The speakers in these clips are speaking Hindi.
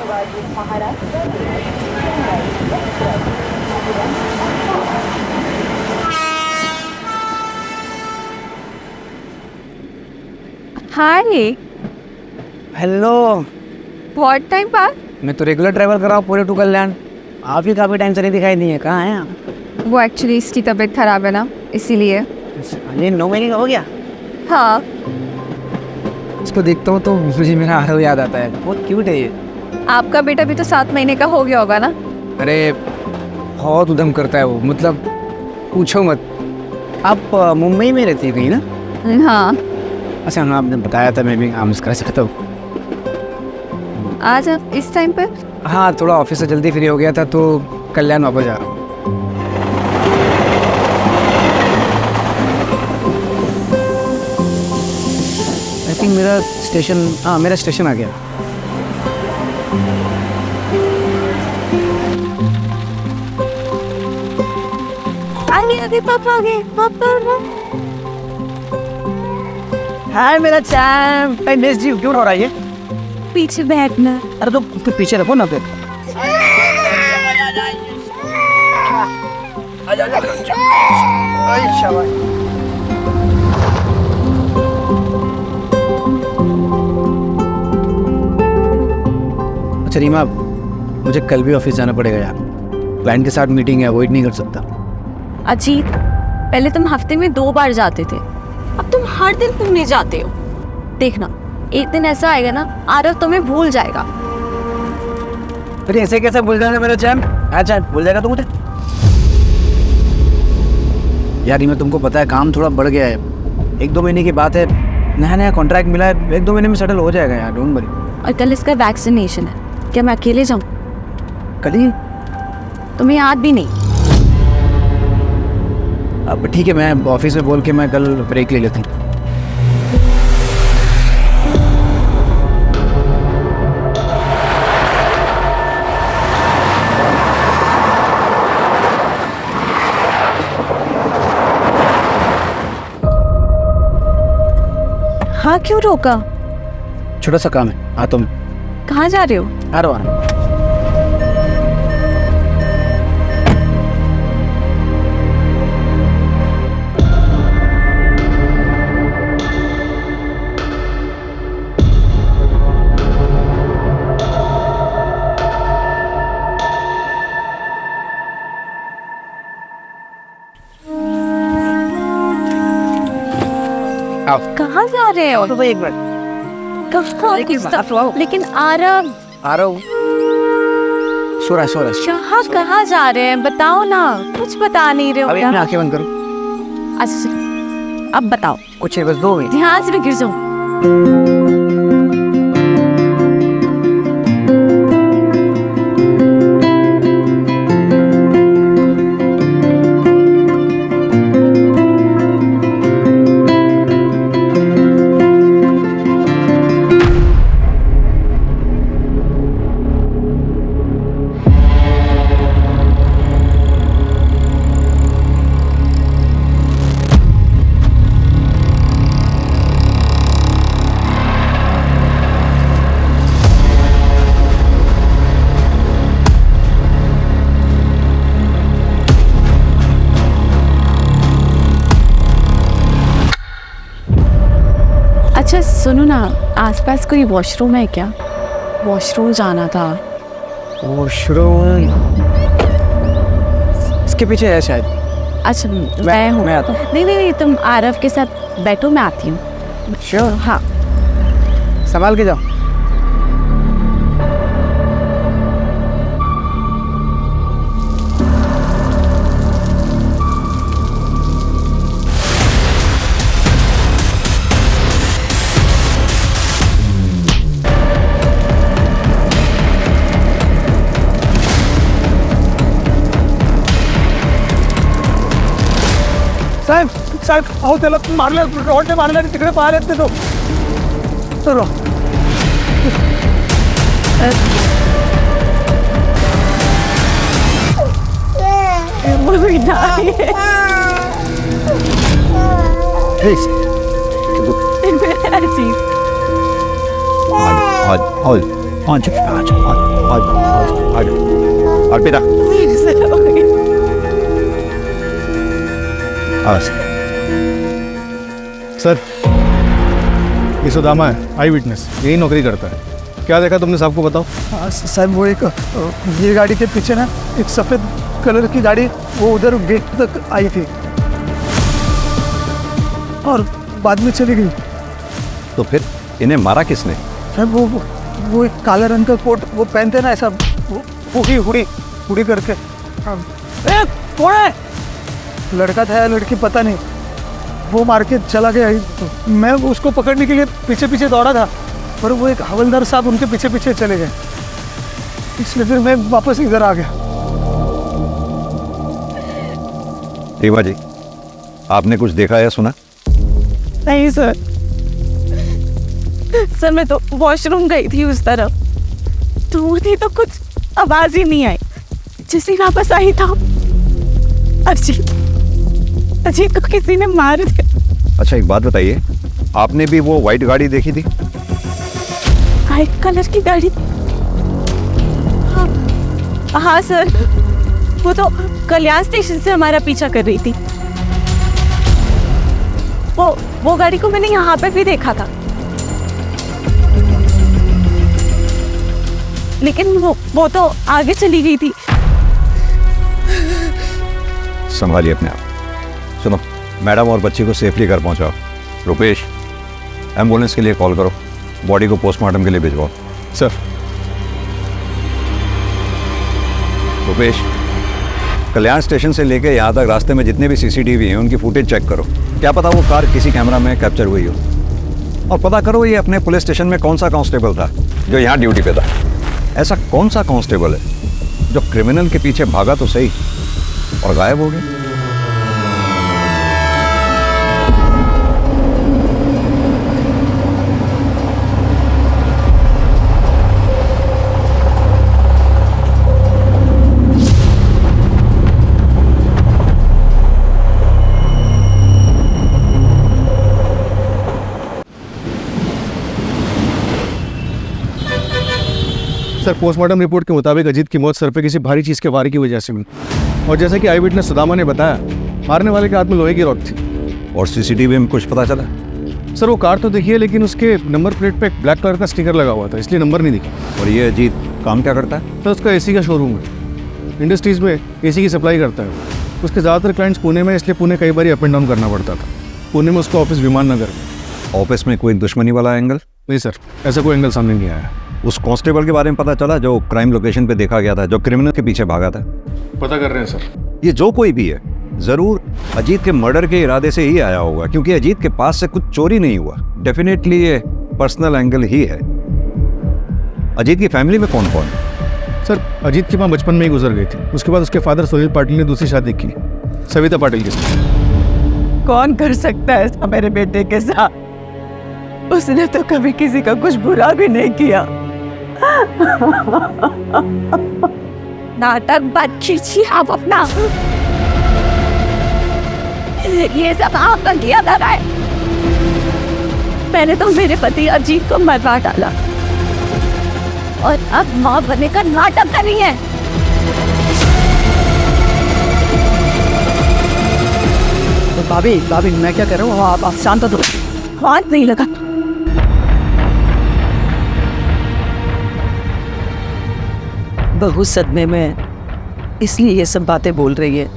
हाय। हेलो। बहुत टाइम बाद। मैं तो रेगुलर ट्रैवल कर रहा हूँ पूरे टू कल्याण। आप भी काफ़ी टाइम से नहीं दिखाई दी है, कहाँ हैं आप? वो एक्चुअली इसकी तबीयत खराब है ना, इसीलिए। ये 9 महीने का हो गया? हाँ। इसको देखता हूँ तो मुझे मेरा आरव याद आता है, बहुत क्यूट है ये। आपका बेटा भी तो 7 महीने का हो गया होगा ना? अरे बहुत उधम करता है वो, मतलब पूछो मत। आप मुंबई में रहती है कहीं ना? हाँ। अच्छा हाँ, आपने बताया था, मैं भी हाँ मिस कर सकता हूँ। आज आप इस टाइम पे? हाँ, थोड़ा ऑफिस से जल्दी फ्री हो गया था तो कल्याण वापस जा रहा हूँ। आई थिंक मेरा स्टेशन आ गया। आगे पापा आ गए। पापा। हाय मेरा चैम्प, आई मिस यू। क्यों रो रहा है ये? पीछे बैठना। अरे तो उसके पीछे रखो ना फिर। अच्छा रीमा, मुझे कल भी ऑफिस जाना पड़ेगा यार। क्लाइंट के साथ मीटिंग है, अवॉइड नहीं कर सकता। अजीत, पहले तुम हफ्ते में 2 बार जाते थे, अब तुम हर दिन क्यों नहीं जाते हो? देखना, एक दिन ऐसा आएगा ना, आरव तुम्हें भूल जाएगा। फिर ऐसे कैसे भूल जाएगा मेरा चैम्प? अच्छा भूल जाएगा तो मुझे? यार रीमा, तुमको पता है काम थोड़ा बढ़ गया है। 1-2 महीने की बात है, नया कॉन्ट्रैक्ट मिला है, 1-2 महीने में सेटल हो जाएगा यार, डोंट वरी। और कल इसका वैक्सीनेशन है, क्या मैं अकेले जाऊं? कल ही? तुम्हें याद भी नहीं? अब ठीक है, मैं ऑफिस में बोल के मैं कल ब्रेक ले लेता हूँ। हाँ, क्यों रोका? छोटा सा काम है, आता हूँ। कहाँ जा रहे हो? आ रहा हूँ। कहाँ जा रहे हो? तो एक मिनट। लेकिन आरव। आ रहा हूँ। सो रहा है। यहाँ कहाँ जा रहे हैं, बताओ ना। कुछ बता नहीं रहे हो। अभी अपनी आंखें बंद करो। अच्छा, अब बताओ। कुछ नहीं, बस 2 मिनट। ध्यान से गिर जाऊं। अच्छा सुनो ना, आसपास कोई वॉशरूम है क्या? वॉशरूम जाना था। वॉशरूम इसके पीछे है शायद। अच्छा मैं हूँ। मैं आता हूँ। नहीं, तुम आरव के साथ बैठो, मैं आती हूँ। श्योर। हाँ। संभाल के जाओ। साहेब अहो त्याला मारलं, रोडने मारलं आणि तिकडे पाहायला येत नाही तो. चलो. Please. Hold. अर्पिता सर, ये सुदामा है, आई विटनेस, यही नौकरी करता है। क्या देखा तुमने, साहब को बताओ। साहब वो एक ये गाड़ी के पीछे ना एक सफ़ेद कलर की गाड़ी वो उधर गेट तक आई थी और बाद में चली गई। तो फिर इन्हें मारा किसने? साहब वो एक काला रंग का कोट वो पहनते ना ऐसा हुडी हुडी हुडी करके। कौन है? लड़का था या लड़की पता नहीं, वो मार के चला गया। मैं उसको पकड़ने के लिए पीछे पीछे दौड़ा था पर वो एक हवलदार साहब उनके पीछे पीछे चले गए, इसलिए फिर मैं वापस इधर आ गया। रीवा जी, आपने कुछ देखा या सुना? नहीं सर, सर मैं तो वॉशरूम गई थी उस तरफ, दूर थी तो कुछ आवाज ही नहीं आई। जिस दिन वापस आई था अजीत को किसी ने मार दिया। अच्छा एक बात बताइए, आपने भी वो व्हाइट गाड़ी देखी थी? व्हाइट कलर की गाड़ी? हाँ सर, वो तो कल्याण स्टेशन से हमारा पीछा कर रही थी। वो गाड़ी को मैंने यहाँ पे भी देखा था, लेकिन वो तो आगे चली गई थी। संभालिए अपने आप। सुनो, मैडम और बच्ची को सेफली घर पहुंचाओ। रुपेश, एम्बुलेंस के लिए कॉल करो, बॉडी को पोस्टमार्टम के लिए भिजवाओ। सर। रुपेश, कल्याण स्टेशन से लेके यहाँ तक रास्ते में जितने भी सीसीटीवी हैं उनकी फुटेज चेक करो, क्या पता वो कार किसी कैमरा में कैप्चर हुई हो। और पता करो ये अपने पुलिस स्टेशन में कौन सा कांस्टेबल था जो यहाँ ड्यूटी पे था। ऐसा कौन सा कांस्टेबल है जो क्रिमिनल के पीछे भागा तो सही और गायब हो गया। सर, पोस्टमार्टम रिपोर्ट के मुताबिक अजीत की मौत सर पे किसी भारी चीज़ के वार की वजह से हुई, और जैसा कि आई विटनेस सुदामा ने बताया, मारने वाले के हाथ में लोहे की रॉड थी। और सीसीटीवी में कुछ पता चला? सर, वो कार तो दिखी है, लेकिन उसके नंबर प्लेट पे एक ब्लैक कलर का स्टिकर लगा हुआ था, इसलिए नंबर नहीं दिखा। और ये अजीत काम क्या करता है? तो उसका एसी का शोरूम है, इंडस्ट्रीज़ में एसी की सप्लाई करता है। उसके ज़्यादातर क्लाइंट्स पुणे में, इसलिए पुणे कई बार अप एंड डाउन करना पड़ता था। पुणे में उसका ऑफिस विमान नगर में। ऑफिस में कोई दुश्मनी वाला एंगल? नहीं सर, ऐसा कोई एंगल सामने नहीं आया। उस कांस्टेबल के बारे में पता चला जो क्राइम लोकेशन पे देखा गया था, जो क्रिमिनल के पीछे भागा था? पता कर रहे हैं सर। ये जो कोई भी है जरूर अजीत के मर्डर के इरादे से ही आया होगा, क्योंकि अजीत के पास से कुछ चोरी नहीं हुआ। डेफिनेटली ये पर्सनल एंगल ही है। अजीत की फैमिली में कौन कौन है? सर, अजीत की माँ बचपन में ही गुजर गई थी। उसके बाद उसके फादर सुनील पाटिल ने दूसरी शादी की, सविता पाटिल के साथ। कौन कर सकता है ऐसा मेरे बेटे के साथ? उसने तो कभी किसी का कुछ बुरा भी नहीं किया। नाटक बंद कीजिए आप अपना, ये सब आपका किया जा रहा है। मैंने तो मेरे पति अजीत को मरवा डाला और अब माँ बनने का नाटक कर रही है। तो भाभी मैं क्या कर रहा हूँ, आप शांत हो। हाथ नहीं लगा। बहू सदमे में है, इसलिए ये सब बातें बोल रही है।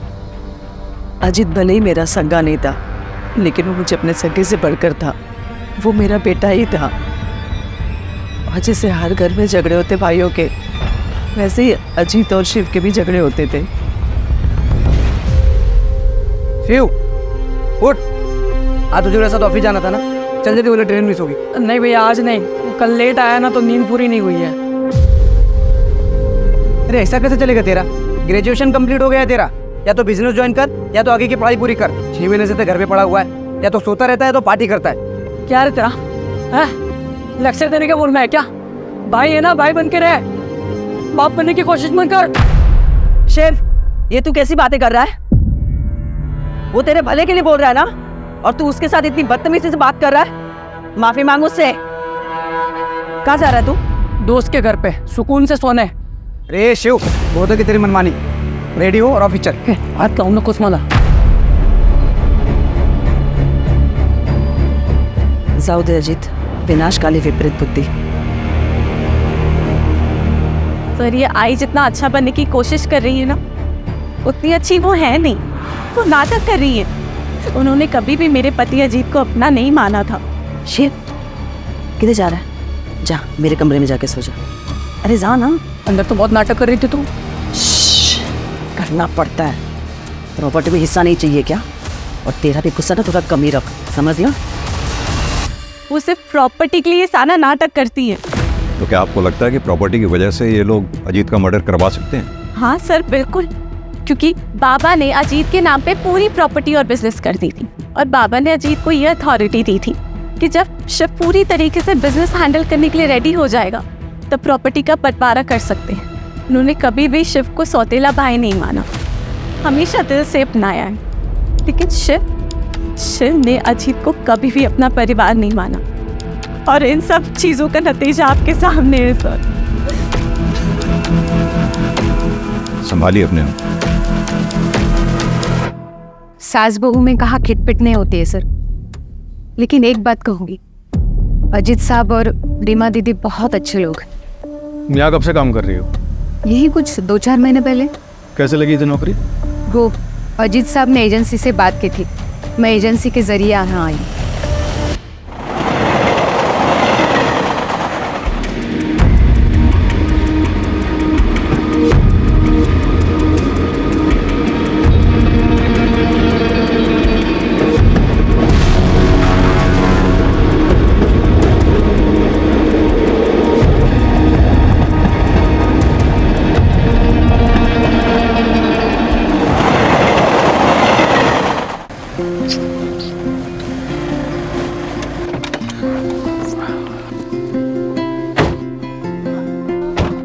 अजीत भले ही मेरा सगा नहीं था, लेकिन वो मुझे अपने सगे से बढ़कर था। वो मेरा बेटा ही था। और जैसे हर घर में झगड़े होते भाइयों के, वैसे ही अजीत और शिव के भी झगड़े होते थे। शिव उठ, आज तुझे मेरे साथ ऑफिस जाना था ना, चल जल्दी, बोले ट्रेन मिस होगी। नहीं भैया, आज नहीं, कल लेट आया ना तो नींद पूरी नहीं हुई है। अरे ऐसा कैसे चलेगा तेरा? ग्रेजुएशन कंप्लीट हो गया है तेरा, या तो बिजनेस ज्वाइन कर या तो आगे की पढ़ाई पूरी कर। 6 महीने से तो घर पे पड़ा हुआ है, या तो सोता रहता है तो पार्टी करता है। क्या रे तेरा है? लेक्चर देने का बोल में है क्या? भाई है ना, भाई बन के रहे, बाप बनने की कोशिश मत कर। शिव, ये तू कैसी बातें कर रहा है? वो तेरे भले के लिए बोल रहा है ना, और तू उसके साथ इतनी बदतमीजी से बात कर रहा है। माफी मांग उससे। कहाँ जा रहा है तू? दोस्त के घर पे सुकून से सोने। अरे शिव, बहुत है कि तेरी मनमानी। रेडी हो और ऑफिस चल। हाथ लाऊं ना कुछ मला। जाऊ दे अजित, विनाशकाली विपरीत बुद्धि। सर ये आई जितना अच्छा बनने की कोशिश कर रही है ना, उतनी अच्छी वो है नहीं। वो नाटक कर रही है। उन्होंने कभी भी मेरे पति अजीत को अपना नहीं माना था। शिव, किधर जा रहा है? जा मेरे कमरे में जाके सो जा। अरे जा ना। अंदर तो बहुत नाटक कर रही थी तू। श्श्श, करना पड़ता है। प्रॉपर्टी में हिस्सा नहीं चाहिए क्या? और तेरा भी गुस्सा ना थोड़ा कम ही रख, समझ लिया? वो सिर्फ प्रॉपर्टी के लिए सारा नाटक करती है। तो क्या आपको लगता है कि प्रॉपर्टी की वजह से ये लोग अजीत का मर्डर करवा सकते हैं? हाँ सर बिल्कुल, क्योंकि बाबा ने अजीत के नाम पे पूरी प्रॉपर्टी और बिजनेस कर दी थी। और बाबा ने अजीत को ये अथॉरिटी दी थी कि जब शिव पूरी तरीके से बिजनेस हैंडल करने के लिए रेडी हो जाएगा तब प्रॉपर्टी का बंटवारा कर सकते हैं। उन्होंने कभी भी शिव को सौतेला भाई नहीं माना, हमेशा दिल से अपनाया है। लेकिन शिव ने अजीत को कभी भी अपना परिवार नहीं माना। और इन सब चीज़ों का नतीजा आपके सामने है सर। संभालिए अपने आप। सास बहू में कहा खिटपिट नहीं होती है सर, लेकिन एक बात कहूँगी, अजित साहब और रीमा दीदी बहुत अच्छे लोग हैं। यहाँ कब से काम कर रही हो? यही कुछ 2-4 महीने पहले। कैसे लगी थी नौकरी? वो अजित साहब ने एजेंसी से बात की थी, मैं एजेंसी के जरिए यहाँ आई।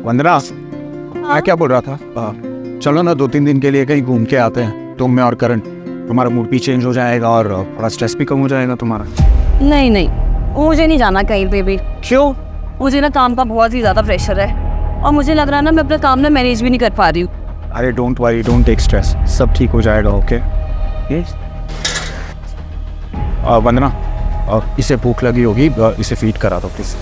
वंदना, मैं क्या बोल रहा था, चलो ना 2-3 दिन के लिए कहीं घूम के आते हैं, तुम मैं और करण। तुम्हारा मूड भी चेंज हो जाएगा और थोड़ा स्ट्रेस भी कम हो जाएगा तुम्हारा। नहीं नहीं, मुझे नहीं जाना कहीं पे भी। क्यों? मुझे ना काम का बहुत ही ज़्यादा प्रेशर है और मुझे लग रहा है ना मैं अपना काम ना मैनेज भी नहीं कर पा रही हूँ। अरे don't worry, don't take stress, सब ठीक हो जाएगा। ओके वंदना, इसे भूख लगी होगी, इसे फीड करा दो प्लीज।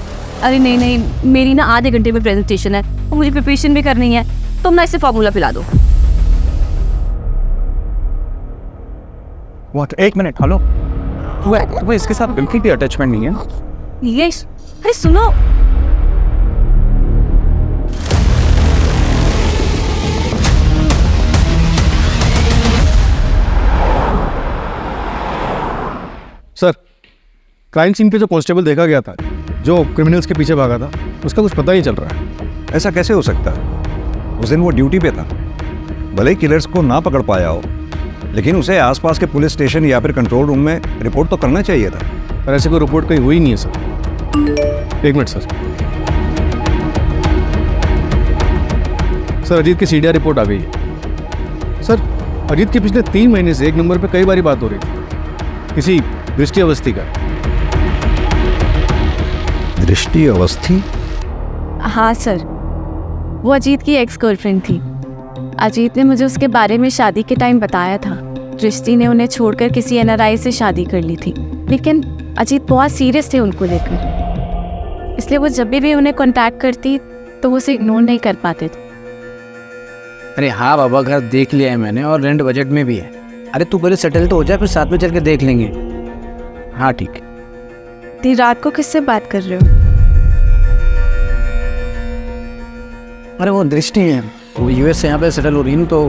अरे नहीं नहीं, मेरी ना आधे घंटे में प्रेजेंटेशन है और मुझे प्रिपरेशन भी करनी है। तुम ना इसे फार्मूला पिला दो। व्हाट? 1 minute, hello. वो इसके साथ बिल्कुल भी अटैचमेंट नहीं है। ये अरे सुनो, सर, क्राइम सीन पे जो कांस्टेबल देखा गया था, जो क्रिमिनल्स के पीछे भागा था, उसका कुछ पता ही चल रहा है। ऐसा कैसे हो सकता है? उस दिन वो ड्यूटी पे था। भले ही किलर्स को ना पकड़ पाया हो, लेकिन उसे आसपास के पुलिस स्टेशन या फिर कंट्रोल रूम में रिपोर्ट तो करना चाहिए था। पर ऐसे कोई रिपोर्ट कहीं हुई नहीं है sir. 1 minute sir. Sir, Ajit की सीडीआर रिपोर्ट आ गई है। सर, अजीत के पिछले 3 महीने से एक नंबर पे कई बारी बात हो रही थी, किसी दृष्टि अवस्थी का। दृष्टि अवस्थी? हाँ सर, वो अजीत की एक्स गर्लफ्रेंड थी। अजीत ने मुझे उसके बारे में शादी के टाइम बताया था। दृष्टि ने उन्हें छोड़कर किसी NRI से शादी कर ली थी, लेकिन अजीत बहुत सीरियस थे उनको लेकर, इसलिए वो जब भी उन्हें कांटेक्ट करती तो वो उसे इग्नोर नहीं कर पाते थे। अरे हाँ बाबा, घर देख लिया है मैंने और रेंट बजट में भी है। अरे तू पहले सेटल तो हो जाए, फिर साथ में चल के देख लेंगे। हाँ ठीक है। इतनी रात को किससे बात कर रहे हो? अरे वो दृष्टि है, वो US से यहाँ पे सेटल हो रही है, तो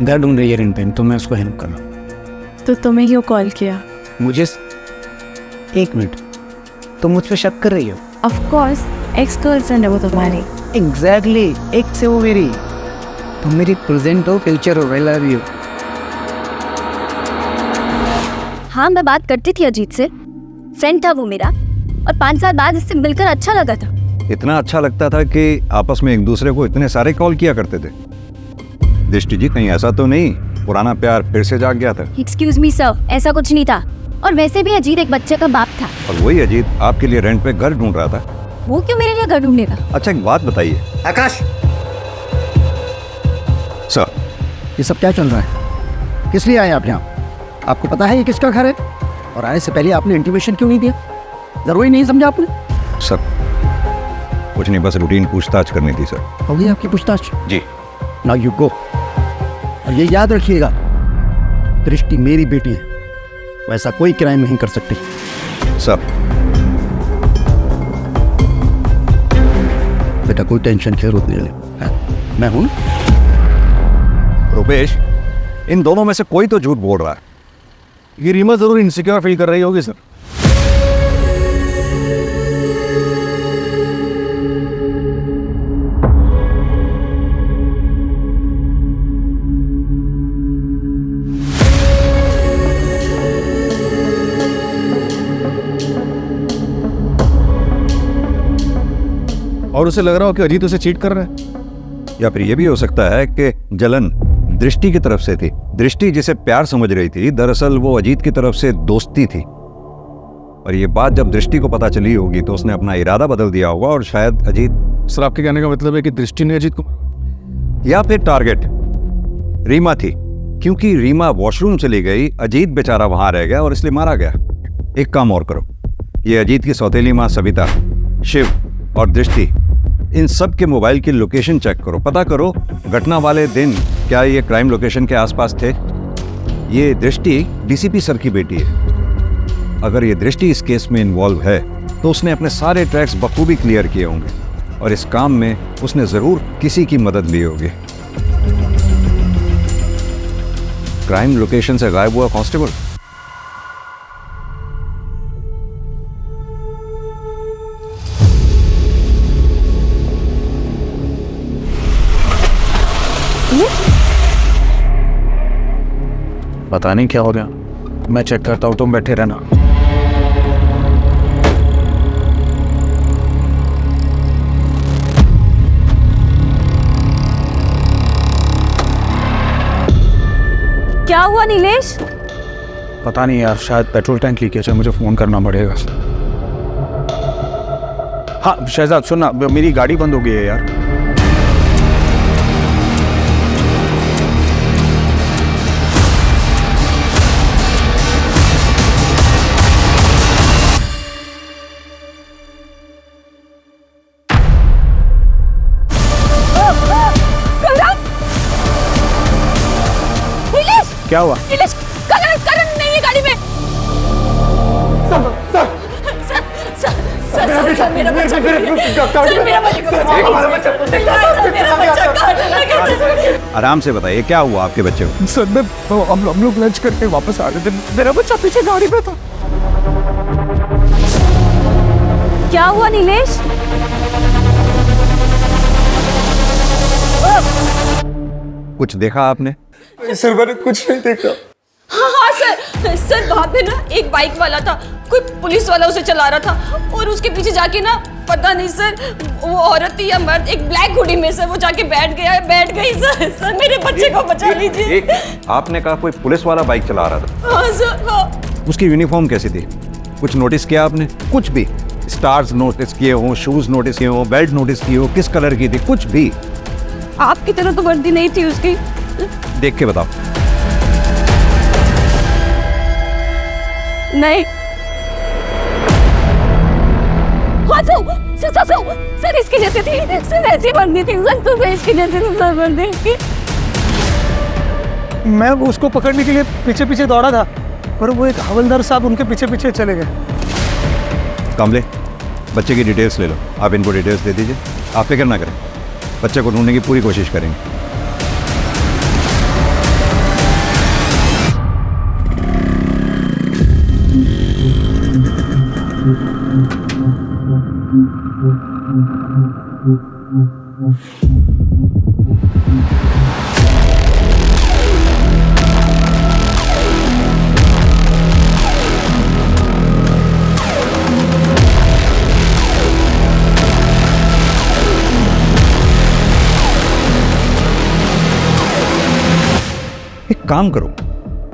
घर ढूंढ रही है रेंट पे, तो मैं उसको हेल्प कर रहा हूँ। तो तुम्हें क्यों कॉल किया? मुझे 1 मिनट, तुम मुझ पे शक कर रही हो? ऑफ कोर्स, एक्स गर्लफ्रेंड है वो तुम्हारी। एग्जैक्टली, एक से वो मेरी। तुम मेरी प्रेजेंट हो, फ्यूचर हो। I love you. हाँ, मैं बात करती थी अजीत से, फ्रेंड था वो मेरा, और 5 साल बाद इससे मिलकर अच्छा लगा था। इतना अच्छा लगता था कि आपस में एक दूसरे को इतने सारे कॉल किया करते थे। दृष्टि जी, कहीं ऐसा तो नहीं पुराना प्यार फिर से जाग गया था? एक्सक्यूज मी सर, ऐसा कुछ नहीं था। और वैसे भी अजीत एक बच्चे का बाप था। और वही अजीत आपके लिए रेंट पे घर ढूंढ रहा था। वो क्यों मेरे लिए घर ढूंढेगा? अच्छा एक बात बताइए आकाश, सर, ये सब क्या चल रहा है? किस लिए आए आप यहाँ? आपको पता है ये किसका घर है? और आने से पहले आपने इंटीमेशन क्यों नहीं दिया? जरूरी नहीं समझा आपने? सर कुछ नहीं, बस रूटीन पूछताछ करनी थी सर। हो गई आपकी पूछताछ? जी। Now you go. और ये याद रखिएगा, दृष्टि मेरी बेटी है, वैसा कोई क्राइम नहीं कर सकती। सर बेटा कोई टेंशन खेर होती है, मैं हूं ना। रुपेश, इन दोनों में से कोई तो झूठ बोल रहा है। ये रीमा ज़रूर इनसिक्योर फील कर रही होगी सर। और उसे लग रहा हो कि अजीत उसे चीट कर रहा है। या फिर यह भी हो सकता है कि जलन दृष्टि की तरफ से थी। दृष्टि जिसे प्यार समझ रही थी, दरअसल वो अजीत की तरफ से दोस्ती थी। और ये बात जब दृष्टि को पता चली होगी तो उसने अपना इरादा बदल दिया होगा और शायद अजीत। सर आपके कहने का मतलब है कि दृष्टि ने अजीत को, या फिर टारगेट रीमा थी, क्योंकि रीमा वॉशरूम चली गई, अजीत बेचारा वहां रह गया और इसलिए मारा गया। एक काम और करो, ये अजीत की सौतेली माँ सविता, शिव और दृष्टि, इन सब के मोबाइल की लोकेशन चेक करो, पता करो घटना वाले दिन क्या ये क्राइम लोकेशन के आसपास थे। ये दृष्टि डीसीपी सर की बेटी है। अगर ये दृष्टि इस केस में इन्वॉल्व है तो उसने अपने सारे ट्रैक्स बखूबी क्लियर किए होंगे और इस काम में उसने जरूर किसी की मदद ली होगी। क्राइम लोकेशन से गायब हुआ कांस्टेबल, पता नहीं क्या हो गया, मैं चेक करता हूँ, तुम बैठे रहना। क्या हुआ नीलेश? पता नहीं यार, शायद पेट्रोल टैंक लीकेज है, मुझे फोन करना पड़ेगा। हाँ शहजाद सुनना, मेरी गाड़ी बंद हो गई है यार। क्या हुआ? नीलेश, करण नहीं है गाड़ी में। सर मेरा बच्चा आराम से बताइए क्या हुआ आपके बच्चे को? सर हम लोग लंच करके वापस आ रहे थे, मेरा बच्चा पीछे गाड़ी में था। क्या हुआ नीलेश? कुछ देखा आपने? सर मैंने कुछ नहीं देखा। हाँ सर वहाँ पे ना एक बाइक वाला था, कोई पुलिस वाला उसे चला रहा था और उसके पीछे जाके ना पता नहीं सर वो औरत थी या मर्द, एक ब्लैक हुडी में सर वो जाके बैठ गई सर मेरे बच्चे को बचा लीजिए। आपने कहा कोई पुलिस वाला बाइक चला रहा था? हाँ सर हाँ। उसकी यूनिफॉर्म कैसी थी? कुछ नोटिस किया आपने? कुछ भी स्टार्स नोटिस किए हो, शूज नोटिस किए हो, बेल्ट नोटिस की हो, किस कलर की थी, कुछ भी? आपकी तरह तो वर्दी नहीं थी उसकी। देख के बताओ। नहीं। हाँ सर इसकी जैसी थी, सर ऐसी वर्दी थी सर, तो इसकी जैसी सर वर्दी थी। मैं उसको पकड़ने के लिए पीछे पीछे दौड़ा था, पर वो एक हवलदार साहब उनके पीछे पीछे चले गए। कमले, बच्चे की डिटेल्स ले लो, आप इनको डिटेल्स दे दीजिए। आप फिक्र ना करें, बच्चे को ढूंढने की पूरी कोशिश करेंगे। एक काम करो,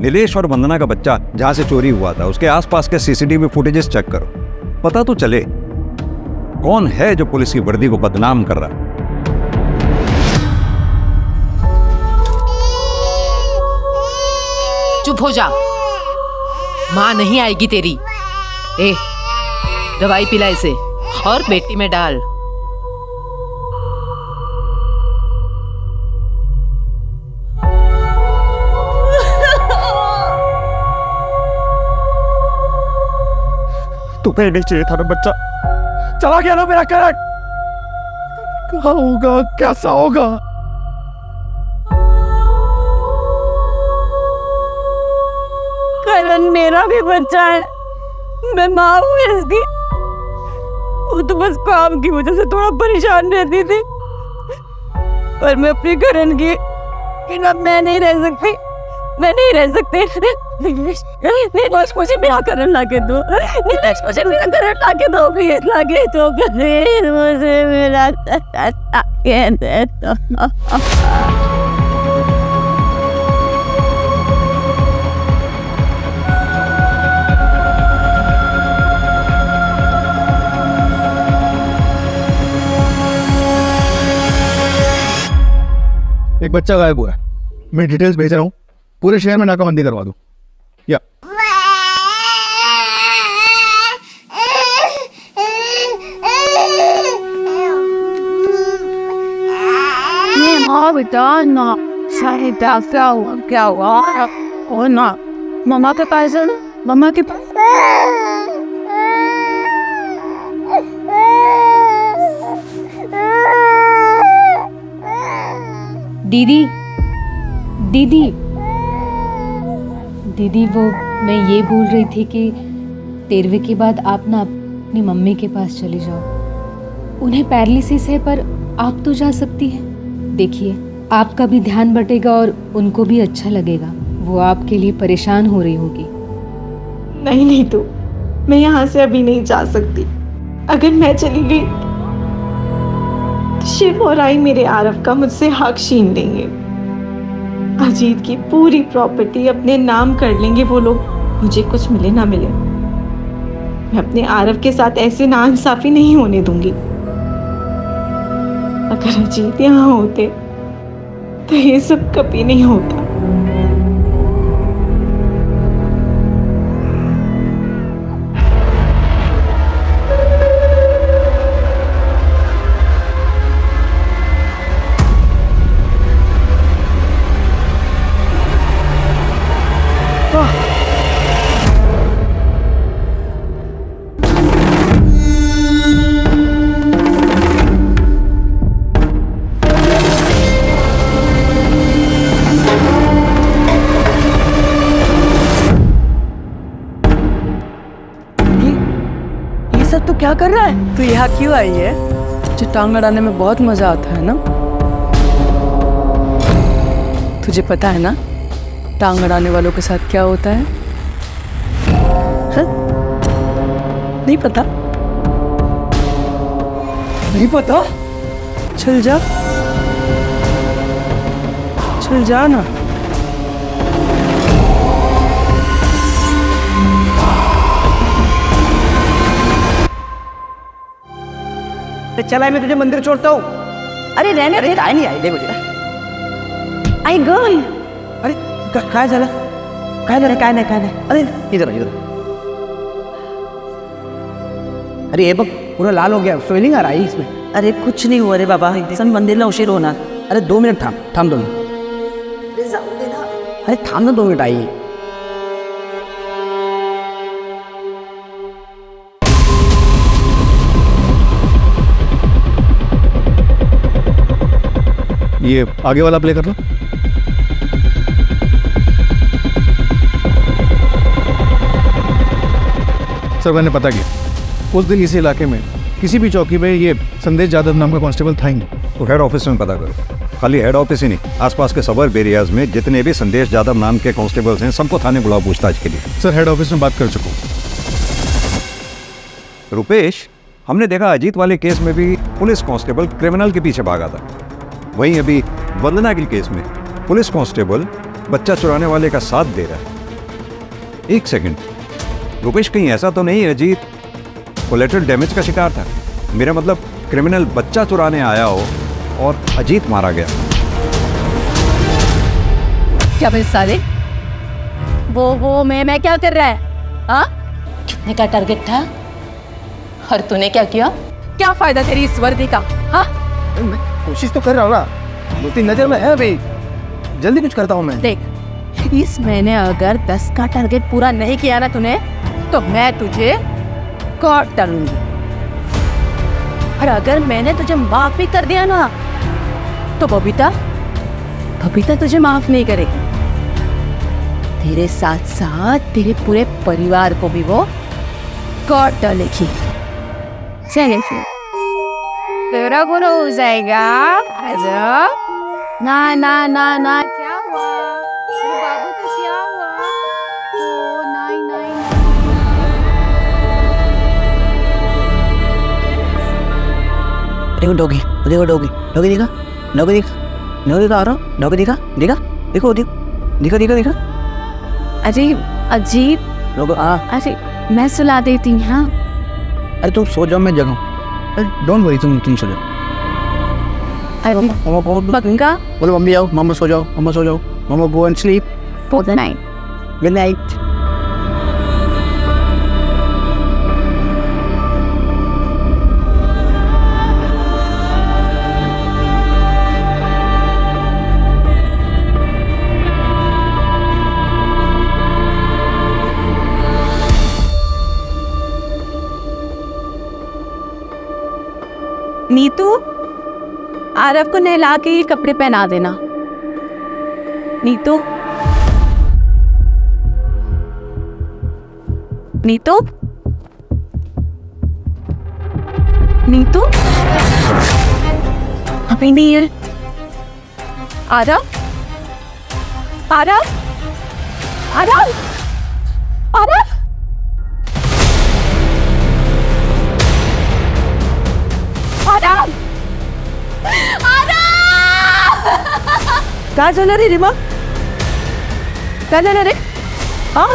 नीलेश और वंदना का बच्चा जहां से चोरी हुआ था उसके आसपास के सीसीटीवी फुटेजेस चेक करो, पता तो चले। कौन है जो पुलिस की वर्दी को बदनाम कर रहा है? चुप हो जा, माँ नहीं आएगी तेरी। ए, दवाई पिला इसे और पेटी में डाल। तुम्हें नहीं चाहिए था ना बच्चा, चला गया ना मेरा करण। कहाँ होगा, कैसा होगा? करण मेरा भी बच्चा है, मैं माँ हूँ इसकी। वो तो बस काम की वजह से थोड़ा परेशान रहती थी, पर मैं अपने करण की बिना मैं नहीं रह सकती, मैं नहीं रह सकती। नीलेश मुझे मेरा करण लाके दो, नीलेश मुझे मेरा करण लाके दो, प्लीज लाके दो, प्लीज मुझे मेरा करण लाके दे दो। एक बच्चा गायब हुआ है, मैं डिटेल्स भेज रहा हूँ, पूरे शहर में नाकाबंदी करवा दूँ। या हाँ बेटा ना, सारे क्या हुआ? और ना मम्मा के पास है ना, मम्मा के पास। दीदी दीदी दीदी, वो मैं ये बोल रही थी कि 13वीं के बाद आप ना अपनी मम्मी के पास चली जाओ। उन्हें पैरालिसिस है, पर आप तो जा सकती हैं। देखिए, आपका भी ध्यान बटेगा और उनको भी अच्छा लगेगा। वो आपके लिए परेशान हो रही होगी। नहीं तो मैं यहाँ से अभी नहीं जा सकती। अगर मैं चली गई तो शिव और आई मेरे आरव का मुझसे हक छीन लेंगे। अजीत की पूरी प्रॉपर्टी अपने नाम कर लेंगे वो लोग, मुझे कुछ मिले ना मिले। मैं अपने आरव के साथ ऐसे नाइंसाफी नहीं होने दूंगी। अगर अजीत यहाँ होते तो ये सब कभी नहीं होता। तो क्या कर रहा है तू? यहाँ क्यों आई है? तुझे टांग अड़ाने में बहुत मजा आता है ना? तुझे पता है ना टांग अड़ाने वालों के साथ क्या होता है? हा? नहीं पता? नहीं पता? चल जा, चल जा ना। चला मैं तुझे मंदिर छोड़ता हूँ। अरे रहने रे, नहीं आई दे मुझे। आई गई। अरे काय झालं? काय नाही। अरे इधर इधर। अरे ये बघ पूरा लाल हो गया, स्वेलिंग आ रहा है इसमें। अरे कुछ नहीं हुआ रे बाबा, सन मंदिरला उशीर होणार। अरे 2 मिनट थांब 2 मिनट। अरे थांब ना 2 मिनट आई। ये आगे वाला प्ले कर लो। सर मैंने पता किया, उस दिन इस इलाके में किसी भी चौकी में ये संदेश यादव नाम का कांस्टेबल था ही नहीं। तो हेड ऑफिस में पता करो। खाली हेड ऑफिस ही नहीं, आसपास के सबर्ब एरियाज में जितने भी संदेश यादव नाम के कांस्टेबल्स हैं सबको थाने बुलाओ पूछताछ के लिए। सर हेड ऑफिस में बात कर चुका हूँ। रुपेश, हमने देखा अजीत वाले केस में भी पुलिस कांस्टेबल क्रिमिनल के पीछे भागा था। वहीं अभी वंदना के केस में पुलिस कांस्टेबल बच्चा चुराने वाले का साथ दे रहा है। एक सेकंड रुपेश, कहीं ऐसा तो नहीं अजीत कोलेटरल डैमेज का शिकार था? मेरा मतलब क्रिमिनल बच्चा चुराने आया हो और अजीत मारा गया। क्या भाई सारे वो मैं क्या कर रहा है? हाँ, कितने का टारगेट था और तूने क्या किया? क्या फायदा तेरी इस वर्दी का? हाँ, कोशिश तो कर रहा हूँ ना, 2-3 नजर में है भाई, जल्दी कुछ करता हूँ मैं। देख, इस महीने अगर 10 का टारगेट पूरा नहीं किया ना तूने, तो मैं तुझे काट डालूंगी। और अगर मैंने तुझे माफ भी कर दिया ना, तो बबीता तुझे माफ नहीं करेगी। तेरे साथ साथ तेरे पूरे परिवार को भी वो काट डालेगी। चले फिर, तेरा गुना हो जाएगा। ना ना ना ना, क्या हुआ? मेरे बाबू को क्या हुआ? ओ नहीं नहीं देखो डॉगी, देखो डॉगी, डॉगी दिखा, डॉगी दिखा, डॉगी दिखा आ रहा हूँ, डॉगी दिखा, दिखा, देखो दिखा, दिखा, दिखा। अजीब लोगो अरे मैं सुला देती हूँ। हाँ, अरे तुम सो जाओ, मैं जगाऊँ। डोंट वरी, तुम सो जाओ। अरे बंगा बोलो मम्मी आओ, मम्मा सो जाओ, मम्मा go and sleep. For the night. Good night. Neetu, Aarav को नहला के ये कपड़े पहना देना। नीतू, नीतू, नीतू, अभी नहीं है। आरव, आरव, आरव, आरव, आरव, काय झालं रे रिमा? काय झालं रे? हाँ?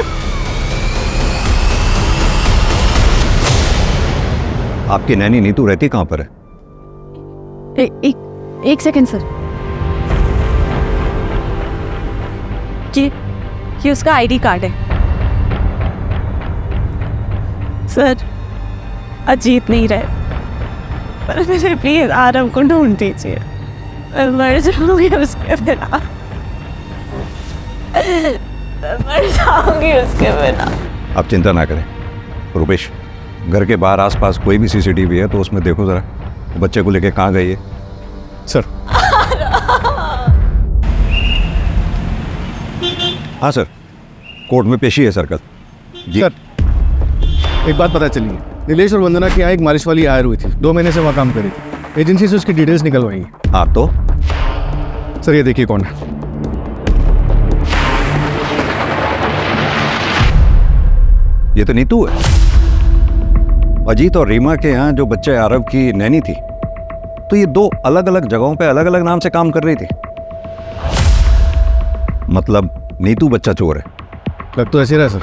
आपकी नैनी नीतू रहती कहाँ पर है? एक सेकंड सर, ये उसका आईडी कार्ड है। सर, अजीत नहीं रहे, पर मुझे प्लीज आरव को ढूंढ दीजिए। मैं मर जाऊंगी उसके बिना, मर जाऊंगी उसके बिना। आप चिंता ना करें रुपेश, घर के बाहर आसपास कोई भी सीसीटीवी है तो उसमें देखो जरा, बच्चे को लेके कहाँ गई है? सर। हाँ सर, कोर्ट में पेशी है सर कल। जी सर, एक बात पता चली है, नीलेश और वंदना की यहाँ एक मालिश वाली हायर हुई थी, 2 महीने से वहाँ काम करी थी। एजेंसी से उसकी डिटेल्स निकलवाई है। हाँ तो सर ये देखिए कौन है। ये तो नीतू है। अजीत और रीमा के यहाँ जो बच्चे आरव की नैनी थी, तो ये 2 अलग अलग जगहों पे अलग अलग नाम से काम कर रही थी। मतलब नीतू बच्चा चोर है। लग तो ऐसे रहा सर।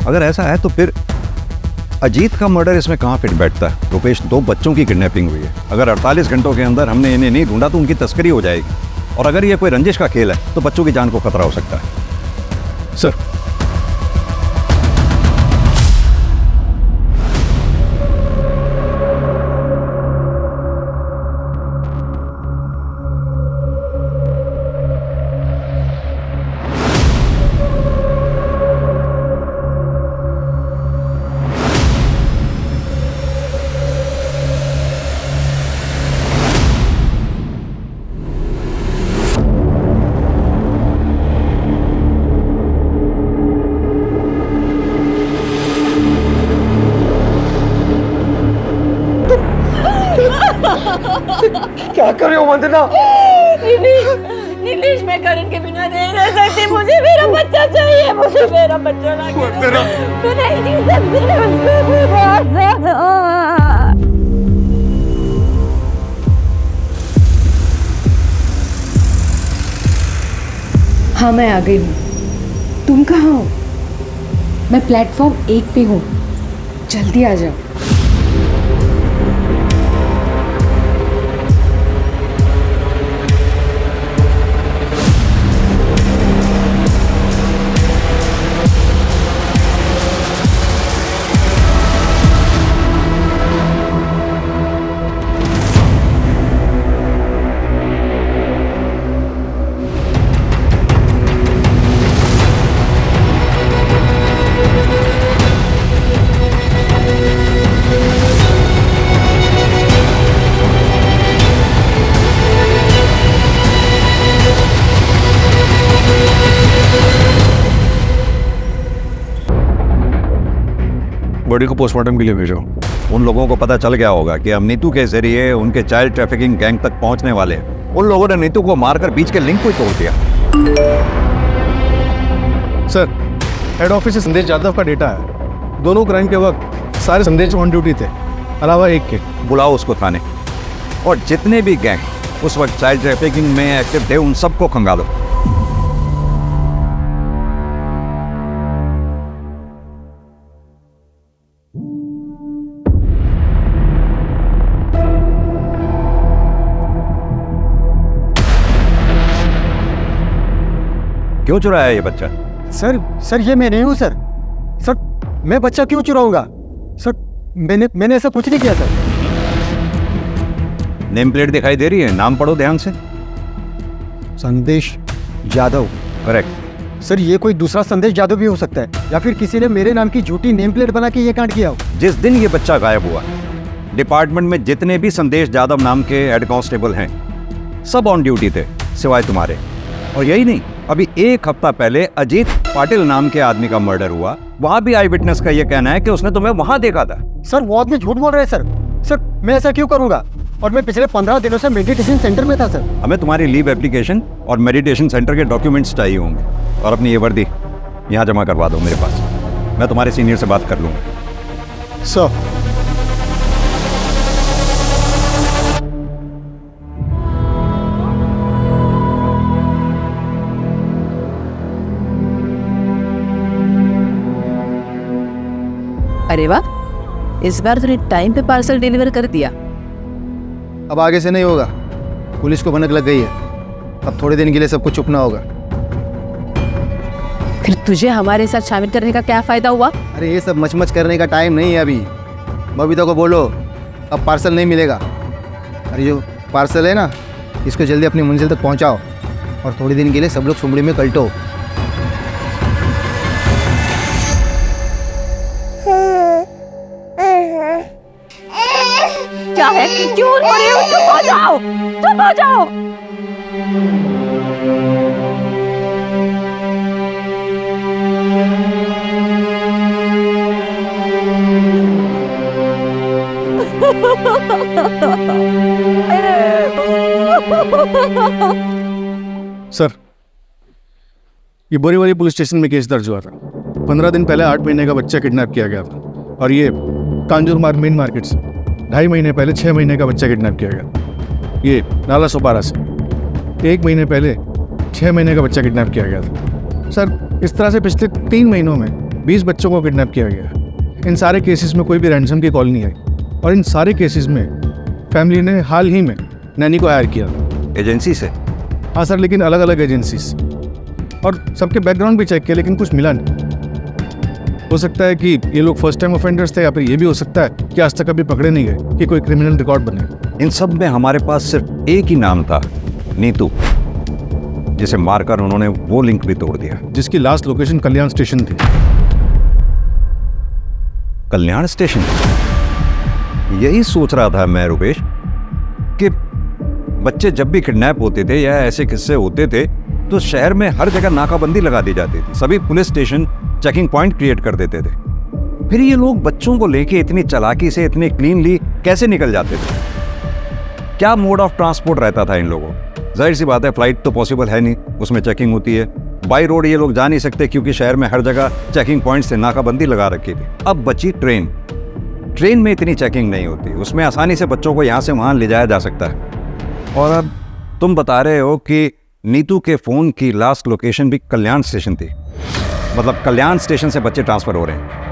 अगर ऐसा है तो फिर अजीत का मर्डर इसमें कहाँ फिट बैठता है? रुपेश, 2 बच्चों की किडनैपिंग हुई है। अगर 48 घंटों के अंदर हमने इन्हें नहीं ढूंढा तो उनकी तस्करी हो जाएगी, और अगर ये कोई रंजिश का खेल है तो बच्चों की जान को खतरा हो सकता है। सर, क्या कर रहे हो वंदना? नीलेश, मैं करण के बिना नहीं रह सकती। मुझे मेरा बच्चा चाहिए, मुझे मेरा बच्चा चाहिए। मैं नहीं जी सकती। हाँ, मैं आ गई हूँ। तुम कहाँ हो? मैं प्लेटफॉर्म 1 पे हूँ, जल्दी आ जाओ। बॉडी को पोस्टमार्टम के लिए भेजो। उन लोगों को पता चल गया होगा कि हम नीतू के जरिए उनके चाइल्ड ट्रैफिकिंग गैंग तक पहुंचने वाले हैं। उन लोगों ने नीतू को मारकर बीच के लिंक को ही तोड़ दिया। सर, हेड ऑफिस से संदेश यादव का डेटा है। दोनों क्राइम के वक्त सारे संदेश ऑन ड्यूटी थे, अलावा एक के। बुलाओ उसको थाने, और जितने भी गैंग उस वक्त चाइल्ड ट्रैफिकिंग में एक्टिव थे उन सबको खंगालो। क्यों चुराया ये बच्चा? सर ये मैं नहीं हूँ सर। मैं बच्चा क्यों चुराऊंगा? सर मैंने ऐसा कुछ नहीं किया सर। नेम प्लेट दिखाई दे रही है, नाम पढ़ो ध्यान से। संदेश यादव। करेक्ट। सर ये कोई दूसरा संदेश यादव भी हो सकता है, या फिर किसी ने मेरे नाम की झूठी नेम प्लेट बना के ये कांड किया हो। जिस दिन ये बच्चा गायब हुआ, डिपार्टमेंट में जितने भी संदेश यादव नाम के हेड कांस्टेबल हैं सब ऑन ड्यूटी थे, सिवाय तुम्हारे। और यही नहीं, अभी एक हफ्ता पहले अजीत पाटिल नाम के आदमी का मर्डर हुआ, वहां भी आई विटनेस का यह कहना है कि उसने तुम्हें वहां देखा था। सर वो आदमी झूठ बोल रहे हैं सर मैं ऐसा क्यों करूंगा? और मैं पिछले 15 दिनों से मेडिटेशन सेंटर में था सर। हमें तुम्हारी लीव एप्लीकेशन और मेडिटेशन सेंटर के डॉक्यूमेंट्स चाहिए होंगे, और अपनी ये वर्दी यहाँ जमा करवा दो मेरे पास। मैं तुम्हारे सीनियर से बात कर लूंगा। सर, अरे वाह, इस बार तूने टाइम पे पार्सल डिलीवर कर दिया। अब आगे से नहीं होगा, पुलिस को भनक लग गई है। अब थोड़े दिन के लिए सबको चुपना होगा। फिर तुझे हमारे साथ शामिल करने का क्या फायदा हुआ? अरे ये सब मचमच करने का टाइम नहीं है अभी। बबीता को बोलो अब पार्सल नहीं मिलेगा। अरे जो पार्सल है ना, इसको जल्दी अपनी मंजिल तक पहुंचाओ, और थोड़े दिन के लिए सब लोग सुमड़ी में कल्टो। क्या है कि क्यों रो रहे हो? चुप हो जाओ, चुप हो जाओ। सर, ये बोरीवली पुलिस स्टेशन में केस दर्ज हुआ था। 15 दिन पहले 8 महीने का बच्चा किडनैप किया गया था, और ये कांजूर मार्ग मेन मार्केट से 2.5 महीने पहले 6 महीने का बच्चा किडनैप किया गया। ये नाला सोपारा से 1 महीने पहले 6 महीने का बच्चा किडनैप किया गया था। सर, इस तरह से पिछले 3 महीनों में 20 बच्चों को किडनैप किया गया। इन सारे केसेस में कोई भी रैंसम की कॉल नहीं आई, और इन सारे केसेस में फैमिली ने हाल ही में नैनी को हायर किया था। एजेंसी से? हाँ सर, लेकिन अलग अलग एजेंसी से, और सबके बैकग्राउंड भी चेक किया, लेकिन कुछ मिला नहीं। हो सकता है कि ये लोग फर्स्ट टाइम ऑफेंडर्स थे, या फिर ये भी हो सकता है कि आज तक अभी पकड़े नहीं गए, कि कोई क्रिमिनल रिकॉर्ड बने। इन सब में हमारे पास सिर्फ एक ही नाम था, नीतू, जिसे मारकर उन्होंने वो लिंक भी तोड़ दिया, जिसकी लास्ट लोकेशन कल्याण स्टेशन थी। कल्याण स्टेशन? यही सोच रहा था मैं रुपेश, कि बच्चे जब भी किडनैप होते थे या ऐसे किस्से होते थे तो शहर में हर जगह नाकाबंदी लगा दी जाती थी, सभी police station checking point create कर देते थे। फिर ये लोग बच्चों को लेके इतनी चालाकी से इतनी क्लीनली कैसे निकल जाते थे? क्या मोड ऑफ ट्रांसपोर्ट रहता था इन लोगों? जाहिर सी बात है, फ्लाइट तो पॉसिबल है नहीं, उसमें चेकिंग होती है। बाई रोड ये लोग जा नहीं सकते, क्योंकि शहर में हर जगह चेकिंग पॉइंट से नाकाबंदी लगा रखी थी। अब बची ट्रेन। ट्रेन में इतनी चेकिंग नहीं होती, उसमें आसानी से बच्चों को यहाँ से वहाँ ले जाया जा सकता है। और अब तुम बता रहे हो कि नीतू के फ़ोन की लास्ट लोकेशन भी कल्याण स्टेशन थी, मतलब कल्याण स्टेशन से बच्चे ट्रांसफ़र हो रहे हैं।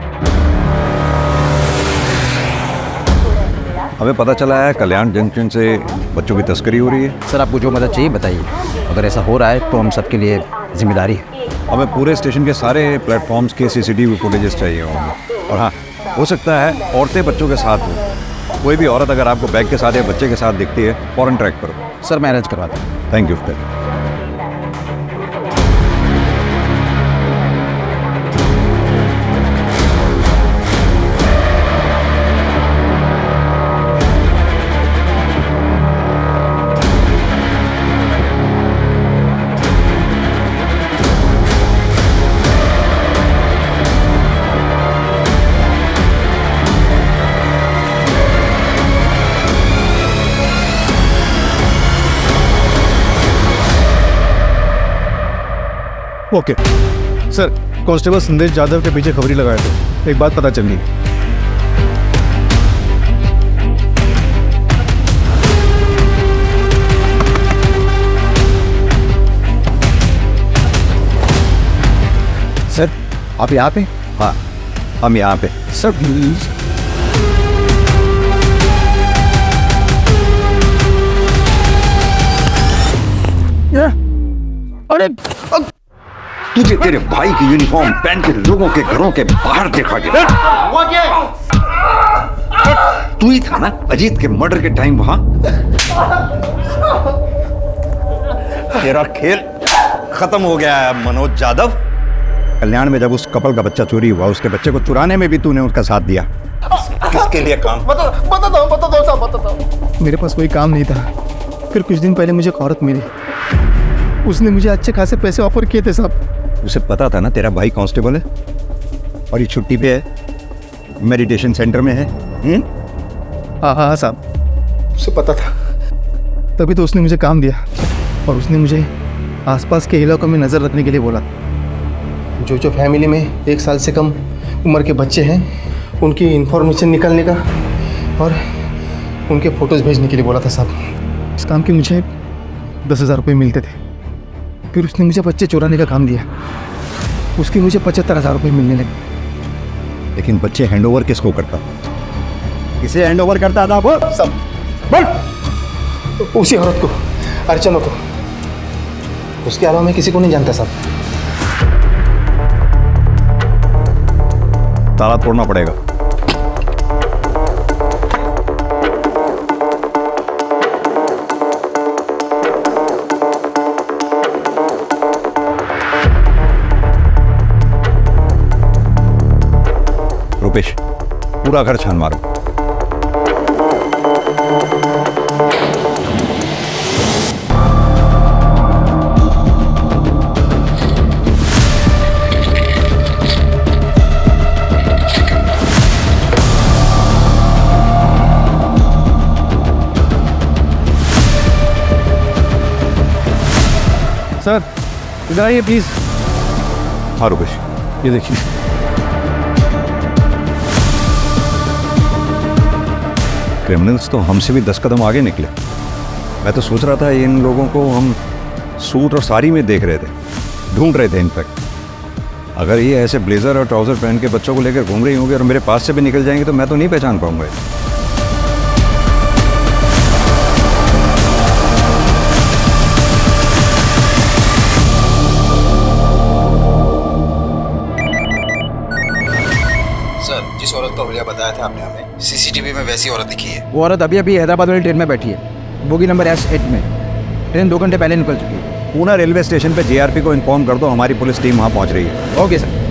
हमें पता चला है कल्याण जंक्शन से बच्चों की तस्करी हो रही है। सर आपको जो मदद चाहिए बताइए, अगर ऐसा हो रहा है तो हम सबके लिए जिम्मेदारी है। हमें पूरे स्टेशन के सारे प्लेटफॉर्म्स के CCTV फुटेजेस चाहिए होंगे। और हाँ, हो सकता है औरतें बच्चों के साथ हो। कोई भी औरत अगर आपको बैग के साथ या बच्चे के साथ दिखती है, फ़ौरन ट्रैक करो। सर मैं अरेंज करवाता हूँ। Thank you. Okay sir, constable संदेश यादव के पीछे खबरी लगाए थे। एक बात पता चली। सर आप यहाँ पे? हाँ हम यहाँ पे। Sir please. अरे तुझे तेरे भाई की यूनिफॉर्म पहन के लोगों के घरों के बाहर देखा गया। तू ही था ना अजीत के मर्डर के टाइम वहां? तेरा खेल खत्म हो गया है मनोज यादव। कल्याण में जब उस कपल का बच्चा चोरी हुआ, उसके बच्चे को चुराने में भी तूने उसका साथ दिया। किसके लिए काम? बता। मेरे पास कोई काम नहीं था। फिर कुछ दिन पहले मुझे एक औरत मिली, उसने मुझे अच्छे खासे पैसे ऑफर किए थे साहब। उसे पता था ना तेरा भाई कांस्टेबल है और ये छुट्टी पे है, मेडिटेशन सेंटर में है। हाँ साहब, उसे पता था, तभी तो उसने मुझे काम दिया। और उसने मुझे आसपास के इलाकों में नज़र रखने के लिए बोला। जो फैमिली में 1 साल से कम उम्र के बच्चे हैं, उनकी इंफॉर्मेशन निकालने का और उनके फ़ोटोज़ भेजने के लिए बोला था साहब। इस काम के मुझे 10,000 रुपये मिलते थे। फिर उसने मुझे बच्चे चुराने का काम दिया, उसके मुझे 75,000 रुपये मिलने लगे। लेकिन बच्चे हैंडओवर किसको करता? किसे हैंडओवर करता था वो? सब बोल। उसी औरत को, अर्चना को। उसके अलावा मैं किसी को नहीं जानता साहब। ताला तोड़ना पड़ेगा। रुपेश, पूरा घर छान मारो। सर इधर आइए प्लीज़। हाँ रुपेश, ये देखिए। क्रिमिनल्स तो हमसे भी 10 कदम आगे निकले। मैं तो सोच रहा था इन लोगों को हम सूट और साड़ी में देख रहे थे, ढूंढ रहे थे। इनफैक्ट अगर ये ऐसे ब्लेजर और ट्राउजर पहन के बच्चों को लेकर घूम रही होंगी और मेरे पास से भी निकल जाएंगे तो मैं तो नहीं पहचान पाऊंगा। जिस औरत का हुलिया बताया था आपने हमें, सीसीटीवी में वैसी औरत दिखी है। वो औरत अभी अभी हैदराबाद वाली ट्रेन में बैठी है, बोगी नंबर S8 में। ट्रेन 2 घंटे पहले निकल चुकी है। पूना रेलवे स्टेशन पे JRP को इन्फॉर्म कर दो, हमारी पुलिस टीम वहाँ पहुँच रही है। Okay sir.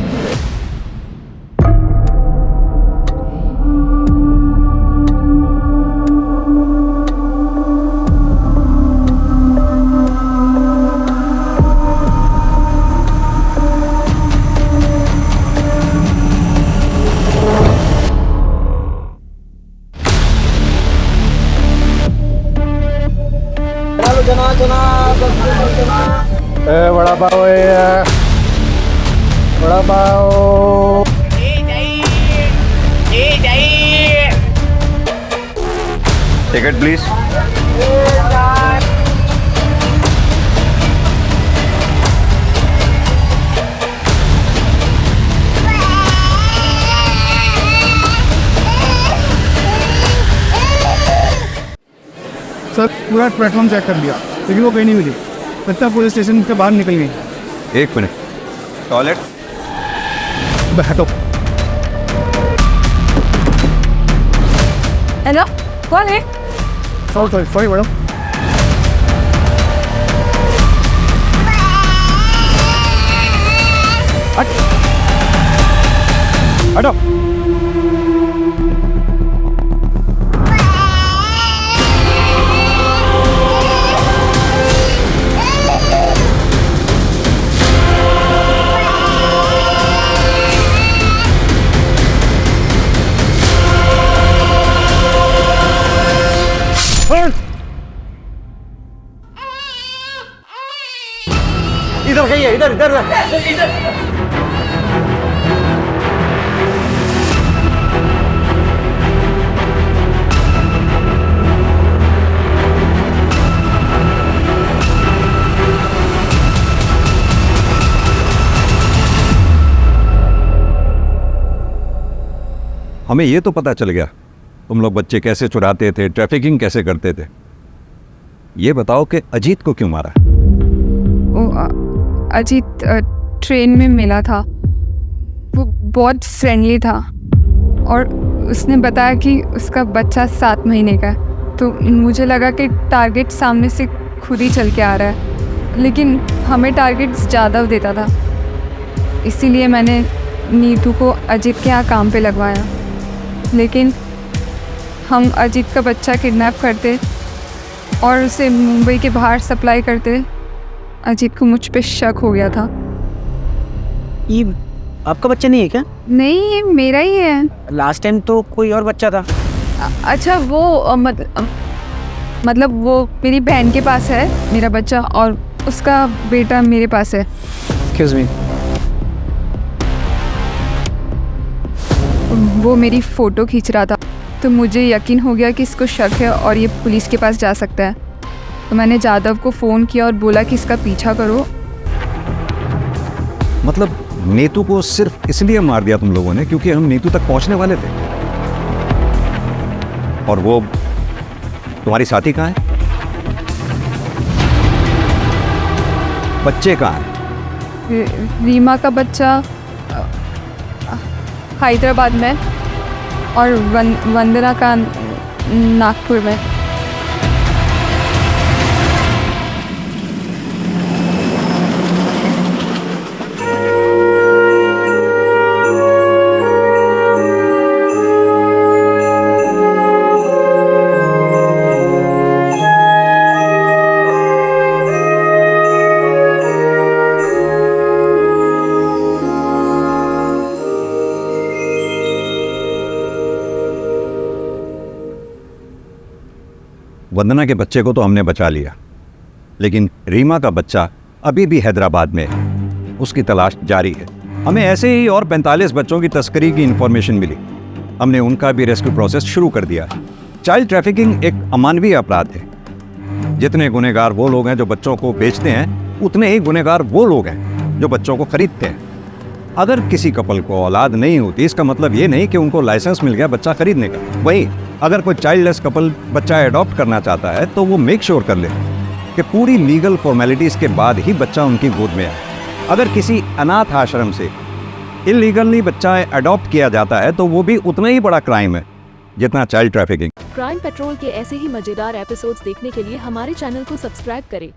बड़ा पाव है, vada pav. Ticket please. Sir पूरा प्लेटफॉर्म चेक कर लिया, लेकिन वो कहीं नहीं मिली। लगता है पुलिस स्टेशन से बाहर निकल गई। 1 मिनट, टॉयलेट। हटो। हेलो, कौन है? Sorry madam. हटो। इधर खाइए, इधर इधर हमें ये तो पता चल गया तुम लोग बच्चे कैसे चुराते थे, ट्रैफिकिंग कैसे करते थे। ये बताओ कि अजीत को क्यों मारा? अजीत ट्रेन में मिला था, वो बहुत फ्रेंडली था और उसने बताया कि उसका बच्चा 7 महीने का है। तो मुझे लगा कि टारगेट सामने से खुद ही चल के आ रहा है, लेकिन हमें टारगेट ज़्यादा देता था, इसीलिए मैंने नीतू को अजीत के यहाँ काम पे लगवाया। लेकिन हम अजीत का बच्चा किडनैप करते और उसे मुंबई के बाहर सप्लाई करते। अजीत को मुझ पे शक हो गया था। ये आपका बच्चा नहीं है क्या? नहीं, ये मेरा ही है। लास्ट टाइम तो कोई और बच्चा था। अच्छा, वो मतलब वो मेरी बहन के पास है मेरा बच्चा, और उसका बेटा मेरे पास है। Excuse me. वो मेरी फ़ोटो खींच रहा था, तो मुझे यकीन हो गया कि इसको शक है और ये पुलिस के पास जा सकता है। तो मैंने जादव को फ़ोन किया और बोला कि इसका पीछा करो। मतलब नीतू को सिर्फ इसलिए मार दिया तुम लोगों ने क्योंकि हम नीतू तक पहुंचने वाले थे? और वो तुम्हारी साथी कहाँ है? बच्चे कहाँ है? रीमा का बच्चा हैदराबाद में और वंदना का नागपुर में। वंदना के बच्चे को तो हमने बचा लिया, लेकिन रीमा का बच्चा अभी भी हैदराबाद में है, उसकी तलाश जारी है। हमें ऐसे ही और 45 बच्चों की तस्करी की इंफॉर्मेशन मिली, हमने उनका भी रेस्क्यू प्रोसेस शुरू कर दिया है। चाइल्ड ट्रैफिकिंग एक अमानवीय अपराध है। जितने गुनहगार वो लोग हैं जो बच्चों को बेचते हैं, उतने ही गुनहगार वो लोग हैं जो बच्चों को खरीदते हैं। अगर किसी कपल को औलाद नहीं होती, इसका मतलब ये नहीं कि उनको लाइसेंस मिल गया बच्चा खरीदने का। वहीं अगर कोई चाइल्डलेस कपल बच्चा अडॉप्ट करना चाहता है तो वो मेक श्योर कर ले कि पूरी लीगल फॉर्मेलिटीज़ के बाद ही बच्चा उनकी गोद में आए। अगर किसी अनाथ आश्रम से इलीगली बच्चा अडॉप्ट किया जाता है तो वो भी उतना ही बड़ा क्राइम है जितना चाइल्ड ट्रैफिकिंग। क्राइम पेट्रोल के ऐसे ही मजेदार एपिसोड्स देखने के लिए हमारे चैनल को सब्सक्राइब करें